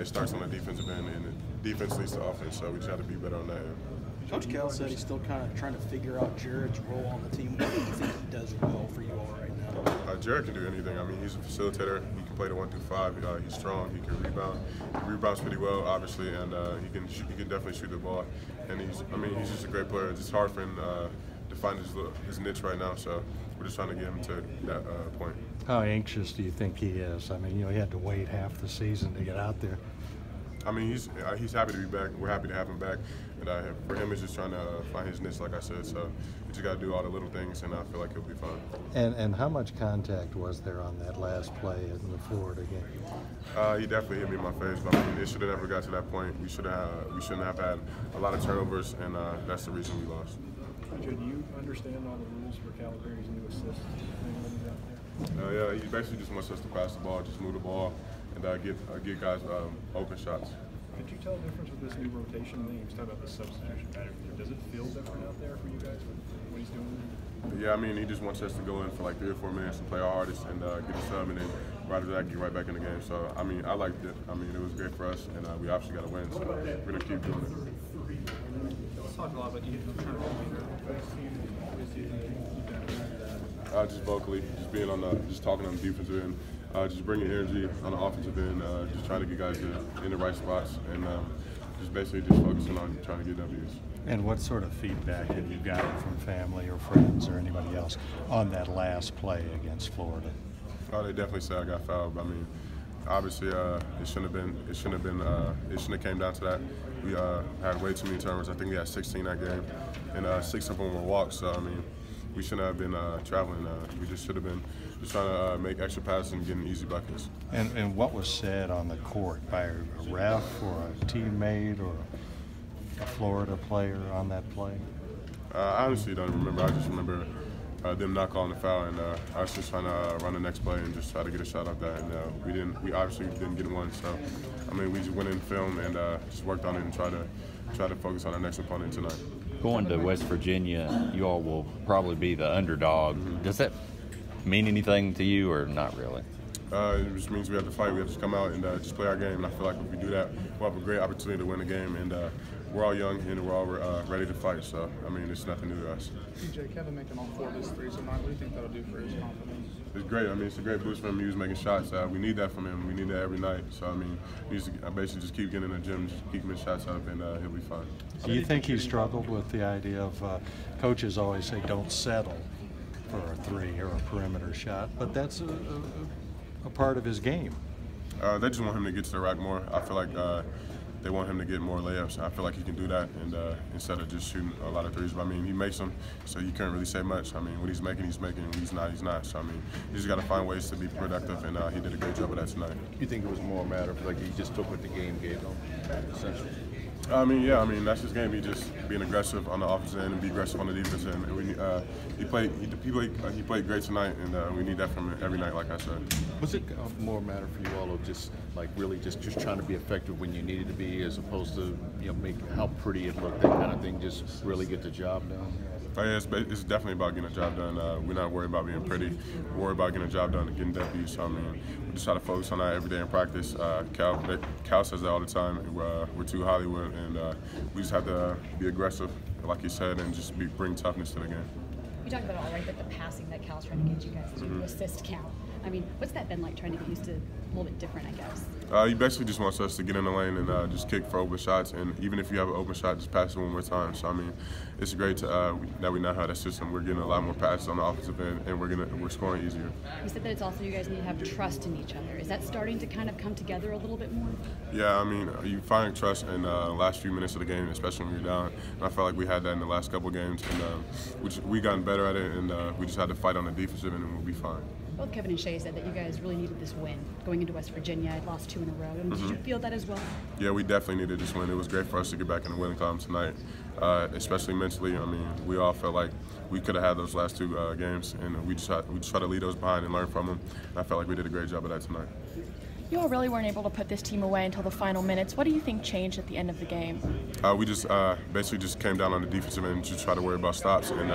it starts on the defensive end, and the defense leads to offense, so we just got to be better on that end. Coach Cal said he's still kind of trying to figure out Jared's role on the team. What do you think he does well for you all right now? Jared can do anything. I mean, he's a facilitator. He can play the 1 through 5. He's strong. He can rebound. He rebounds pretty well, obviously, and he can definitely shoot the ball. And he's just a great player. It's just hard for him to find his niche right now. So we're just trying to get him to that point. How anxious do you think he is? I mean, he had to wait half the season to get out there. I mean, he's happy to be back. We're happy to have him back. And for him, it's just trying to find his niche, like I said. So we just got to do all the little things, and I feel like he'll be fine. And how much contact was there on that last play in the Florida game? He definitely hit me in my face. But I mean, it should have never got to that point. We shouldn't have had a lot of turnovers, and that's the reason we lost. Do you understand all the rules for Calipari's new assists? Yeah, he basically just wants us to pass the ball, just move the ball, and get guys open shots. Could you tell the difference with this new rotation thing? You was talking about the substitution pattern. Does it feel different out there for you guys with what he's doing? Yeah, I mean, he just wants us to go in for like 3 or 4 minutes and play our hardest and get a sub, and then right after that, get right back in the game. So, I mean, I liked it. I mean, it was great for us, and we obviously got to win, so we're going to keep doing it. Let's talk a lot about you. Just vocally, just being just talking on the defensive end, just bringing energy on the offensive end, just trying to get guys in the right spots, and just basically just focusing on trying to get W's. And what sort of feedback have you gotten from family or friends or anybody else on that last play against Florida? Oh, they definitely said I got fouled. I mean, obviously, it shouldn't have came down to that. We had way too many turnovers. I think we had 16 that game, and 6 of them were walks. So I mean, we shouldn't have been traveling. We just should have been just trying to make extra passes and getting easy buckets. And what was said on the court by a ref or a teammate or a Florida player on that play? I honestly don't remember. I just remember them not calling the foul, and I was just trying to run the next play and just try to get a shot off that. And we obviously didn't get one. So I mean, we just went in film and just worked on it and try to focus on our next opponent tonight. Going to West Virginia, you all will probably be the underdog. Does that mean anything to you or not really? It just means we have to fight. We have to come out and just play our game. And I feel like if we do that, we'll have a great opportunity to win the game. And we're all young and we're all ready to fight. So, I mean, it's nothing new to us. TJ, Kevin making all 4 of his threes tonight. What do you think that'll do for his confidence? It's great. I mean, it's a great boost for him. He was making shots. We need that from him. We need that every night. So, I mean, he needs to basically just keep getting in the gym, just keep his shots up, and he'll be fine. Do you think he struggled with the idea of coaches always say don't settle for a 3 or a perimeter shot, but that's a part of his game? They just want him to get to the rack more. I feel like they want him to get more layups. I feel like he can do that, and instead of just shooting a lot of threes. But I mean, he makes them, so you can't really say much. I mean, when he's making, he's making. When he's not. So I mean, you just got to find ways to be productive, and he did a great job of that tonight. You think it was more a matter of like he just took what the game gave him, essentially? I mean, yeah. I mean, that's his game. He just being aggressive on the offensive end and be aggressive on the defensive end. And he played great tonight, and we need that from him every night, like I said. Was it more a matter for you all of just like really just trying to be effective when you needed to be, as opposed to make how pretty it looked, that kind of thing, just really get the job done? Oh, yeah, it's definitely about getting a job done. We're not worried about being pretty. We're worried about getting a job done and getting W's. So I mean, we just try to focus on that every day in practice. Cal says that all the time. We're too Hollywood, and we just have to be aggressive, like you said, and just bring toughness to the game. You talked about it all right, but the passing that Cal's trying to get you guys to assist count. I mean, what's that been like trying to get used to a little bit different, I guess? He basically just wants us to get in the lane and just kick for open shots, and even if you have an open shot, just pass it one more time. So I mean, it's great that we now have that system. We're getting a lot more passes on the offensive end, and we're scoring easier. You said that it's also you guys need to have trust in each other. Is that starting to kind of come together a little bit more? Yeah, I mean, you find trust in the last few minutes of the game, especially when you're down. And I felt like we had that in the last couple of games, and we gotten better at it, and we just had to fight on the defensive end, and we'll be fine. Both Kevin and Shea said that you guys really needed this win going into West Virginia. I'd lost 2 in a row. I mean, did you feel that as well? Yeah, we definitely needed this win. It was great for us to get back in the winning column tonight, especially mentally. I mean, we all felt like we could have had those last 2 games, and we just try to lead those behind and learn from them. And I felt like we did a great job of that tonight. You all really weren't able to put this team away until the final minutes. What do you think changed at the end of the game? We just basically just came down on the defensive end and just try to worry about stops, and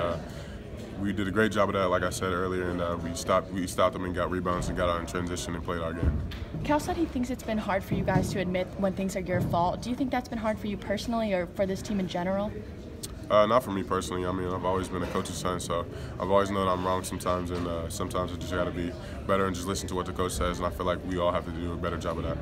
we did a great job of that, like I said earlier, and we stopped them and got rebounds and got out in transition and played our game. Cal said he thinks it's been hard for you guys to admit when things are your fault. Do you think that's been hard for you personally or for this team in general? Not for me personally. I mean, I've always been a coach's son, so I've always known I'm wrong sometimes, and sometimes I just got to be better and just listen to what the coach says, and I feel like we all have to do a better job of that.